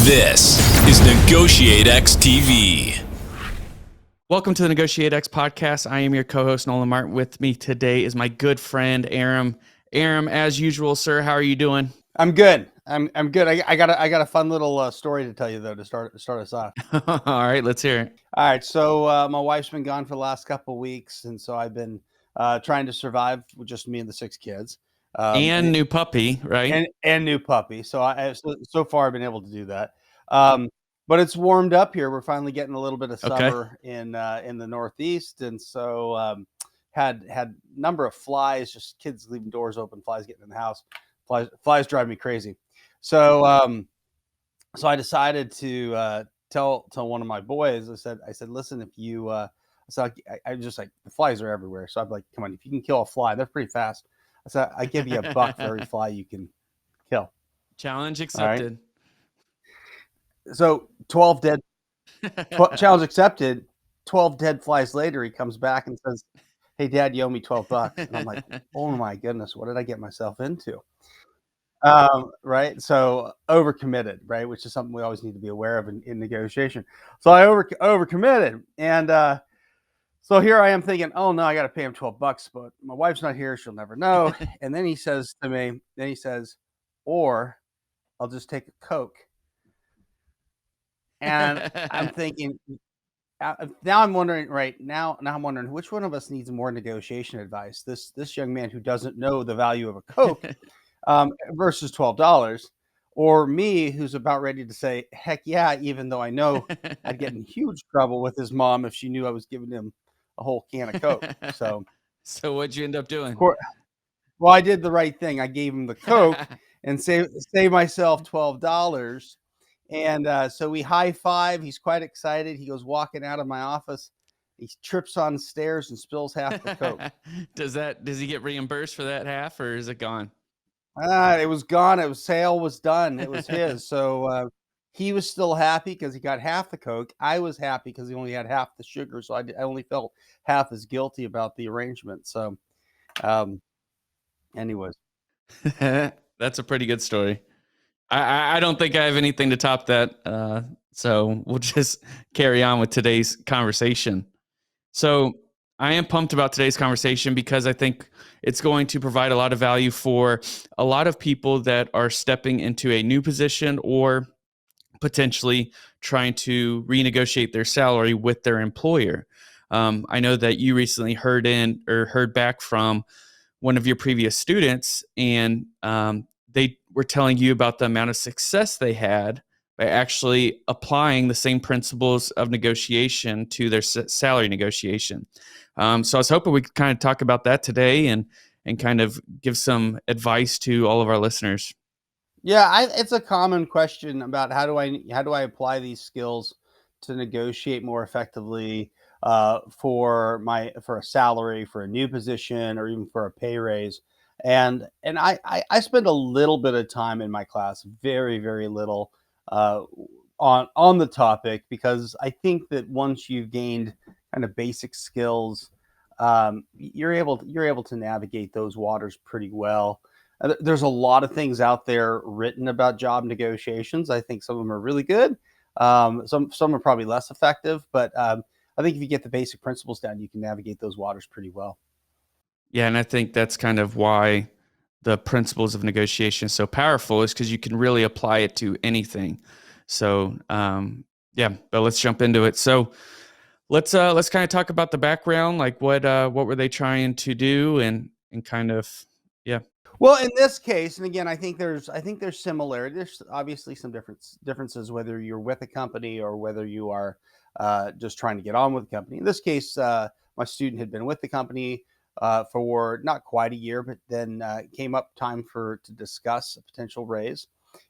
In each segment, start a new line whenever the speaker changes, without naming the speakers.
This is NEGOTIATEx TV.
Welcome to the NEGOTIATEx podcast. I am your co-host, Nolan Martin. With me today is my good friend, Aram. Aram, as usual, sir, how are you doing?
I'm good. I'm good. I got a fun little story to tell you though to start us off.
All right, let's hear it.
All right. So my wife's been gone for the last couple of weeks, and so I've been trying to survive with just me and the 6 kids.
And new puppy, right?
And new puppy. So far I've been able to do that. But it's warmed up here. We're finally getting a little bit of summer in the Northeast, and so had number of flies, just kids leaving doors open, flies getting in the house. Flies drive me crazy. So so I decided to tell one of my boys. I said, listen, if you I just like, the flies are everywhere. So I'm like, come on, if you can kill a fly, they're pretty fast. I said, I give you $1 for every fly you can kill.
Challenge accepted.
Right. So 12 dead. Challenge accepted. 12 dead flies later, he comes back and says, hey, Dad, you owe me $12. And I'm like, oh my goodness, what did I get myself into? Right. So overcommitted, right, which is something we always need to be aware of in negotiation. So I overcommitted, and so here I am thinking, oh no, I got to pay him $12, but my wife's not here; she'll never know. And then he says to me, or I'll just take a Coke. And I'm thinking, now I'm wondering, I'm wondering which one of us needs more negotiation advice. This young man who doesn't know the value of a Coke. Versus $12, or me, who's about ready to say, heck yeah, even though I know I'd get in huge trouble with his mom if she knew I was giving him a whole can of Coke. So
what'd you end up doing?
Well, I did the right thing. I gave him the Coke and save myself $12. And so we high five. He's quite excited. He goes walking out of my office. He trips on the stairs and spills half the Coke.
Does he get reimbursed for that half, or is it gone?
It was gone. Sale was done. It was his. So he was still happy because he got half the Coke. I was happy because he only had half the sugar. So I only felt half as guilty about the arrangement. So, anyways,
that's a pretty good story. I don't think I have anything to top that. So we'll just carry on with today's conversation. So I am pumped about today's conversation because I think it's going to provide a lot of value for a lot of people that are stepping into a new position or potentially trying to renegotiate their salary with their employer. I know that you recently heard back from one of your previous students, and they were telling you about the amount of success they had by actually applying the same principles of negotiation to their salary negotiation. So I was hoping we could kind of talk about that today and kind of give some advice to all of our listeners.
Yeah, it's a common question about how do I apply these skills to negotiate more effectively for a salary, for a new position, or even for a pay raise. And I spend a little bit of time in my class, very, very little, on the topic, because I think that once you've gained kind of basic skills, you're able to navigate those waters pretty well. There's a lot of things out there written about job negotiations. I think some of them are really good. Some are probably less effective, but I think if you get the basic principles down, you can navigate those waters pretty well.
Yeah, and I think that's kind of why the principles of negotiation is so powerful, is because you can really apply it to anything. So yeah, but let's jump into it. So let's kind of talk about the background, like what were they trying to do, and kind of, yeah.
Well, in this case, and again, I think there's similarity. There's obviously some differences whether you're with a company or whether you are just trying to get on with the company. In this case, my student had been with the company for not quite a year, but then came up time to discuss a potential raise.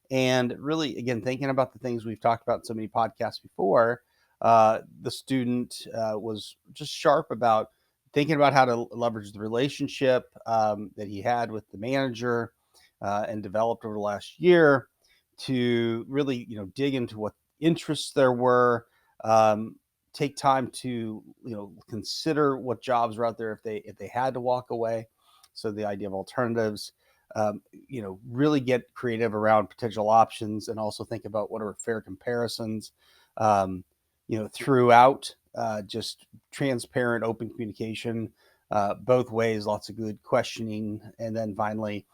And really, again, thinking about the things we've talked about in so many podcasts before, the student was just sharp about thinking about how to leverage the relationship that he had with the manager and developed over the last year to really, dig into what interests there were, take time to, consider what jobs were out there if they had to walk away. So the idea of alternatives, really get creative around potential options, and also think about what are fair comparisons, throughout, just transparent, open communication, both ways, lots of good questioning. And then finally,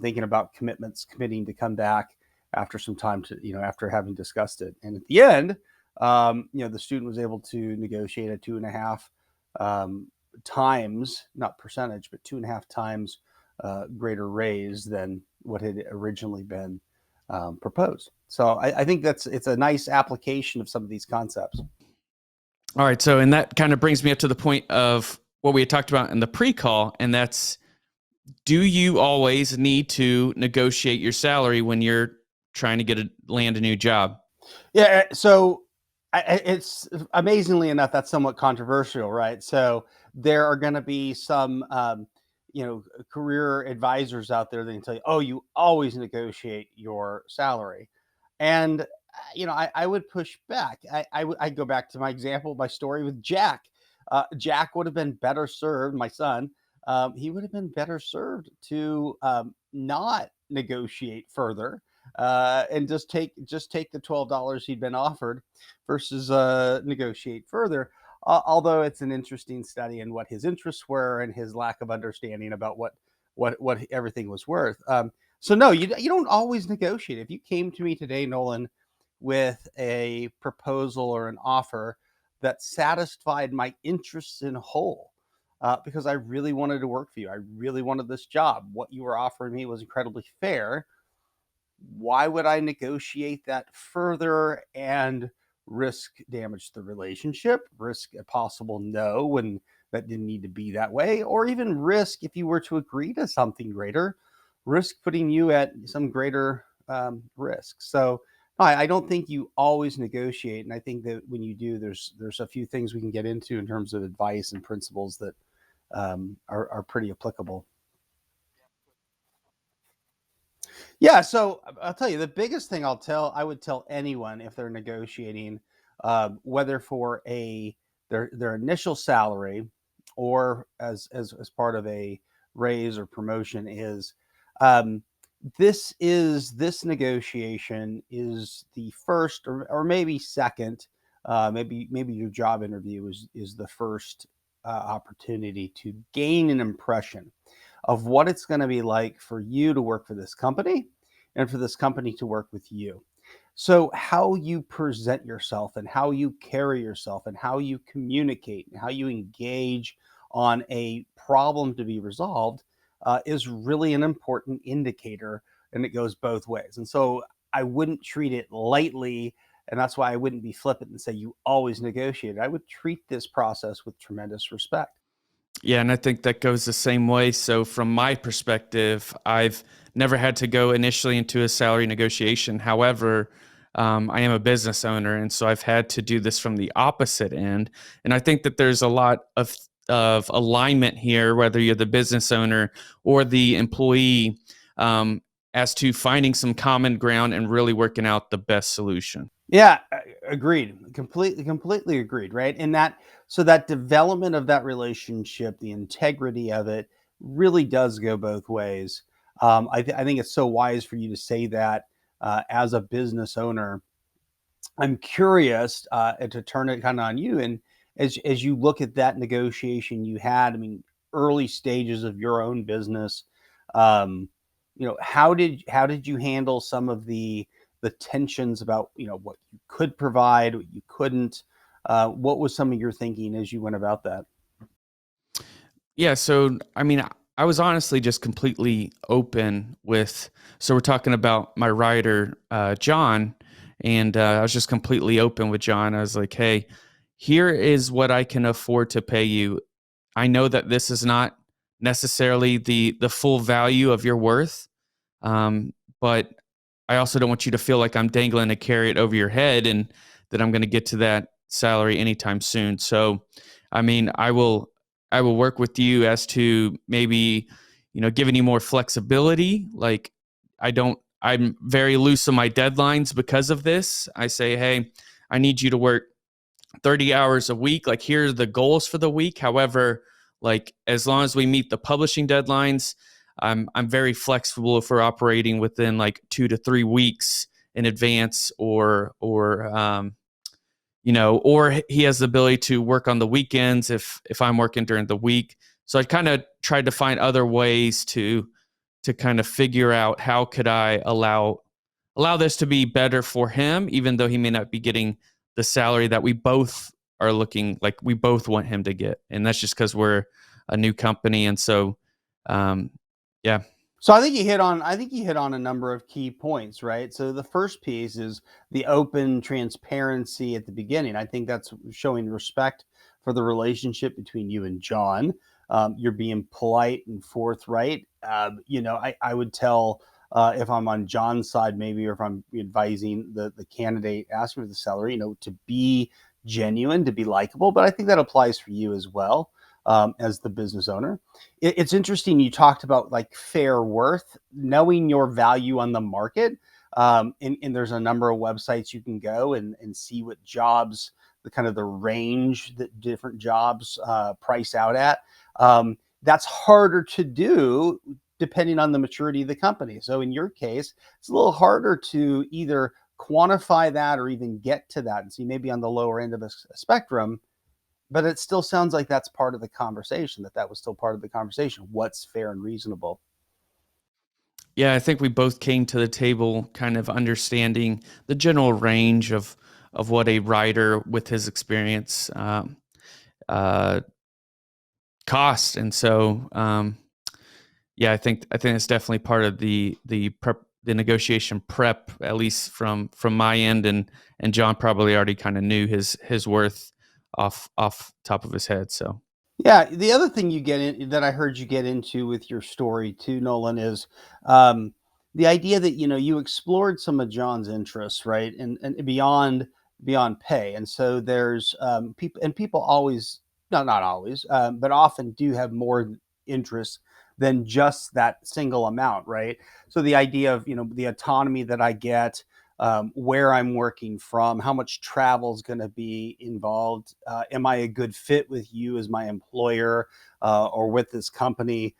thinking about committing to come back after some time after having discussed it. And at the end, the student was able to negotiate a 2.5 times, not percentage, but 2.5 times greater raise than what had originally been proposed. So I think it's a nice application of some of these concepts.
All right. So, and that kind of brings me up to the point of what we had talked about in the pre-call, and that's, do you always need to negotiate your salary when you're trying to land a new job?
Yeah. So it's amazingly enough, that's somewhat controversial, right? So there are going to be some, career advisors out there that can tell you, oh, you always negotiate your salary. And, I would push back. I'd go back to my story with Jack. Jack would have been better served, my son. He would have been better served to not negotiate further, and just take the $12 he'd been offered versus negotiate further. Although it's an interesting study in what his interests were and his lack of understanding about what everything was worth. So no, you don't always negotiate. If you came to me today, Nolan, with a proposal or an offer that satisfied my interests in whole, because I really wanted to work for you, I really wanted this job, what you were offering me was incredibly fair, why would I negotiate that further and risk damage to the relationship, risk a possible no when that didn't need to be that way, or even risk, if you were to agree to something greater, risk putting you at some greater risk? So I don't think you always negotiate, and I think that when you do, there's a few things we can get into in terms of advice and principles that are pretty applicable. Yeah, so I'll tell you the biggest thing I would tell anyone if they're negotiating, whether for their initial salary or as part of a raise or promotion, is um, this negotiation is the first, or maybe second, maybe your job interview is the first opportunity to gain an impression of what it's going to be like for you to work for this company and for this company to work with you. So how you present yourself and how you carry yourself and how you communicate and how you engage on a problem to be resolved is really an important indicator, and it goes both ways. And so I wouldn't treat it lightly, and that's why I wouldn't be flippant and say you always negotiate. I would treat this process with tremendous respect.
Yeah, and I think that goes the same way. So from my perspective, I've never had to go initially into a salary negotiation. However, I am a business owner, and so I've had to do this from the opposite end. And I think that there's a lot of alignment here, whether you're the business owner or the employee, as to finding some common ground and really working out the best solution.
Yeah, agreed. Completely agreed, right? And that development of that relationship, the integrity of it really does go both ways. I think it's so wise for you to say that as a business owner. I'm curious, and to turn it kind of on you, and as you look at that negotiation you had, I mean, early stages of your own business, um, how did you handle some of the tensions about what you could provide, what you couldn't? What was some of your thinking as you went about that?
Yeah, so I mean, I was honestly just completely open with. So we're talking about my writer, John, and I was just completely open with John. I was like, "Hey, here is what I can afford to pay you. I know that this is not necessarily the full value of your worth, but I also don't want you to feel like I'm dangling a carrot over your head and that I'm going to get to that salary anytime soon. So, I mean, I will work with you as to maybe, giving you more flexibility. Like I'm very loose on my deadlines because of this. I say, hey, I need you to work 30 hours a week. Like, here are the goals for the week. However, like, as long as we meet the publishing deadlines, I'm very flexible if we're operating within like 2 to 3 weeks in advance, or or he has the ability to work on the weekends if I'm working during the week. So I kind of tried to find other ways to kind of figure out how could I allow this to be better for him, even though he may not be getting the salary that we both are looking like we both want him to get. And that's just because we're a new company. And so, yeah.
So I think you hit on a number of key points, right? So the first piece is the open transparency at the beginning. I think that's showing respect for the relationship between you and John. You're being polite and forthright. I would tell, if I'm on John's side, maybe, or if I'm advising the candidate asking for the salary, to be genuine, to be likable. But I think that applies for you as well, as the business owner. It's interesting. You talked about like fair worth, knowing your value on the market. And there's a number of websites you can go and see what jobs, the range that different jobs price out at. That's harder to do depending on the maturity of the company. So in your case, it's a little harder to either quantify that or even get to that. And see, maybe on the lower end of a spectrum, but it still sounds like that's part of the conversation, that was still part of the conversation. What's fair and reasonable?
Yeah, I think we both came to the table kind of understanding the general range of what a writer with his experience uh, cost. And so, yeah, I think it's definitely part of the prep, the negotiation prep, at least from my end. And John probably already kind of knew his worth off top of his head. So
Yeah, the other thing you get in that I heard you get into with your story too, Nolan, is the idea that you explored some of John's interests, right, and beyond pay, and so there's people always, not always, but often do have more interests than just that single amount, right? So the idea of the autonomy that I get, where I'm working from, how much travel is going to be involved. Am I a good fit with you as my employer, or with this company?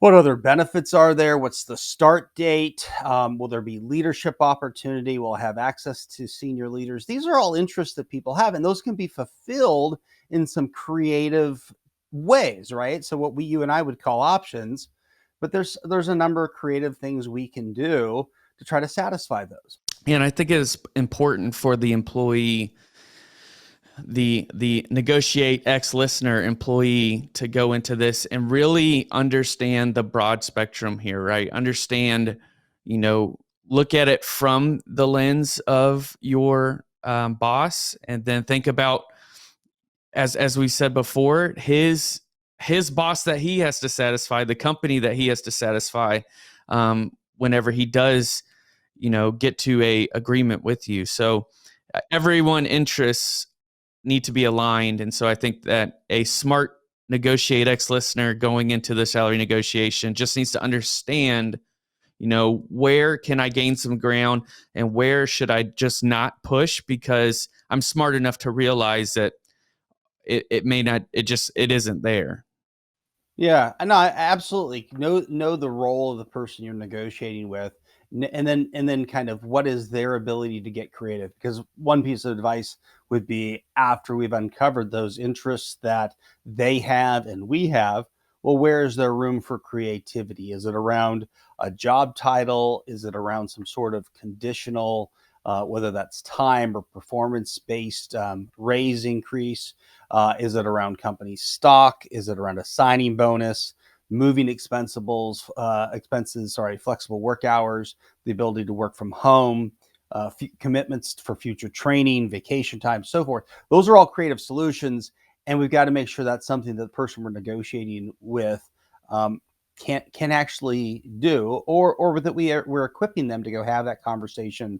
What other benefits are there? What's the start date? Will there be leadership opportunity? Will I have access to senior leaders? These are all interests that people have, and those can be fulfilled in some creative ways, right? So what you and I would call options, but there's a number of creative things we can do to try to satisfy those.
and I think it is important for the employee, the NEGOTIATEx listener employee, to go into this and really understand the broad spectrum here, right? Understand, look at it from the lens of your boss, and then think about, as we said before, his boss that he has to satisfy, the company that he has to satisfy, whenever he does, get to a agreement with you. So everyone interests need to be aligned. And so I think that a smart NEGOTIATEx listener going into the salary negotiation just needs to understand, where can I gain some ground and where should I just not push, because I'm smart enough to realize that it may not, it isn't there.
Yeah, no, I absolutely know the role of the person you're negotiating with, and then kind of what is their ability to get creative. Because one piece of advice would be, after we've uncovered those interests that they have and we have, well, where is there room for creativity? Is it around a job title? Is it around some sort of conditional, whether that's time or performance based raise increase? Is it around company stock? Is it around a signing bonus, moving expenses, sorry, flexible work hours, the ability to work from home, commitments for future training, vacation time, so forth? Those are all creative solutions, and we've got to make sure that's something that the person we're negotiating with can actually do, or that we're equipping them to go have that conversation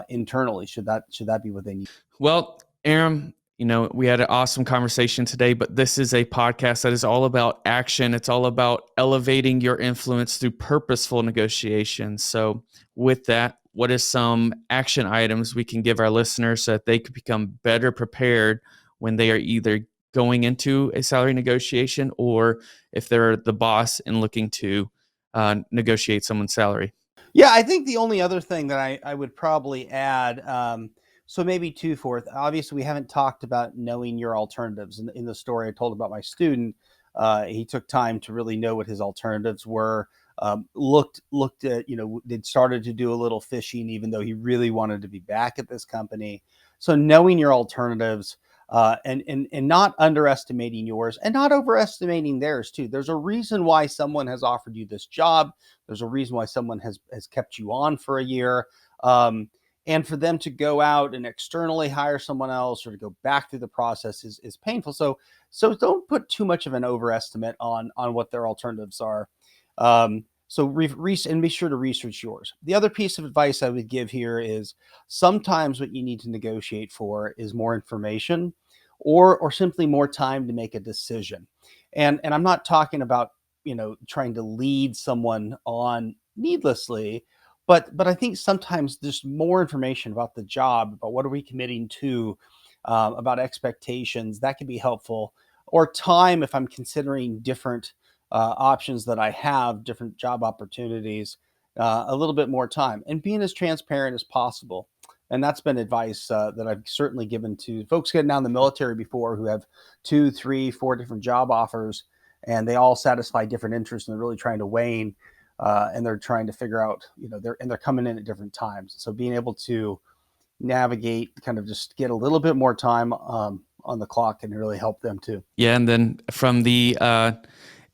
internally. Should that be what they need?
Well, Aram, we had an awesome conversation today, but this is a podcast that is all about action. It's all about elevating your influence through purposeful negotiations. So with that, what are some action items we can give our listeners so that they could become better prepared when they are either going into a salary negotiation, or if they're the boss and looking to negotiate someone's salary.
Yeah, I think the only other thing that I would probably add, so maybe two fourth. Obviously, we haven't talked about knowing your alternatives. In the story I told about my student, he took time to really know what his alternatives were. Looked at, they'd started to do a little fishing, even though he really wanted to be back at this company. So knowing your alternatives, and not underestimating yours and not overestimating theirs too. There's a reason why someone has offered you this job. There's a reason why someone has kept you on for a year. And for them to go out and externally hire someone else or to go back through the process is painful. So don't put too much of an overestimate on what their alternatives are. And be sure to research yours. The other piece of advice I would give here is sometimes what you need to negotiate for is more information or simply more time to make a decision. And I'm not talking about, trying to lead someone on needlessly, but I think sometimes just more information about the job, about what are we committing to, about expectations, that can be helpful. Or time, if I'm considering different options that I have, different job opportunities, a little bit more time, and being as transparent as possible. And that's been advice that I've certainly given to folks getting out in the military before who have 2, 3, 4 different job offers, and they all satisfy different interests, and they're really trying to wane, and they're trying to figure out, they're coming in at different times. So being able to navigate, kind of just get a little bit more time on the clock can really help them too.
Yeah, and then from the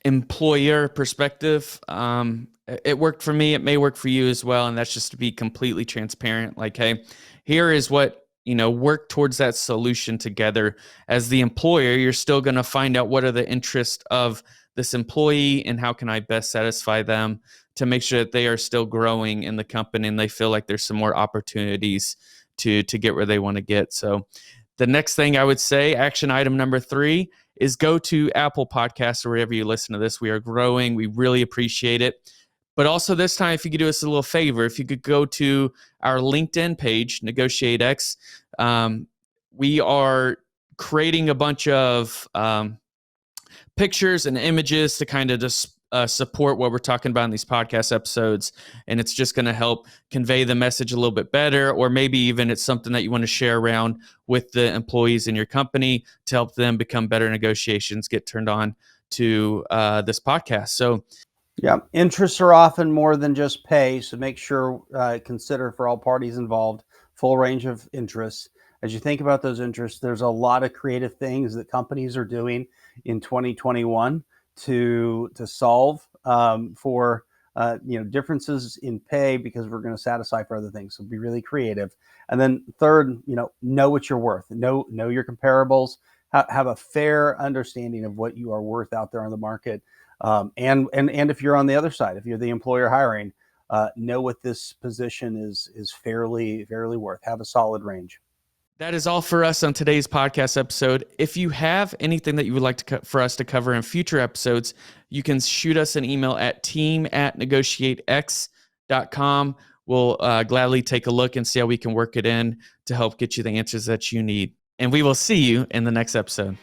employer perspective, it worked for me. It may work for you as well, and that's just to be completely transparent. Like, hey, here is what, work towards that solution together. As the employer, you're still going to find out what are the interests of this employee and how can I best satisfy them to make sure that they are still growing in the company and they feel like there's some more opportunities to get where they want to get. So the next thing I would say, action item number 3, is go to Apple Podcasts or wherever you listen to this. We are growing. We really appreciate it. But also this time, if you could do us a little favor, if you could go to our LinkedIn page, NEGOTIATEx, we are creating a bunch of pictures and images to kind of just support what we're talking about in these podcast episodes. And it's just going to help convey the message a little bit better, or maybe even it's something that you want to share around with the employees in your company to help them become better negotiations, get turned on to this podcast. So
yeah, interests are often more than just pay. So make sure, consider for all parties involved, full range of interests. As you think about those interests, there's a lot of creative things that companies are doing in 2021 to solve for differences in pay, because we're going to satisfy for other things. So be really creative. And then third, know what you're worth. Know your comparables. Have a fair understanding of what you are worth out there on the market. And if you're on the other side, if you're the employer hiring, know what this position is fairly worth. Have a solid range.
That is all for us on today's podcast episode. If you have anything that you would like for us to cover in future episodes, you can shoot us an email at team@negotiatex.com. We'll gladly take a look and see how we can work it in to help get you the answers that you need. And we will see you in the next episode.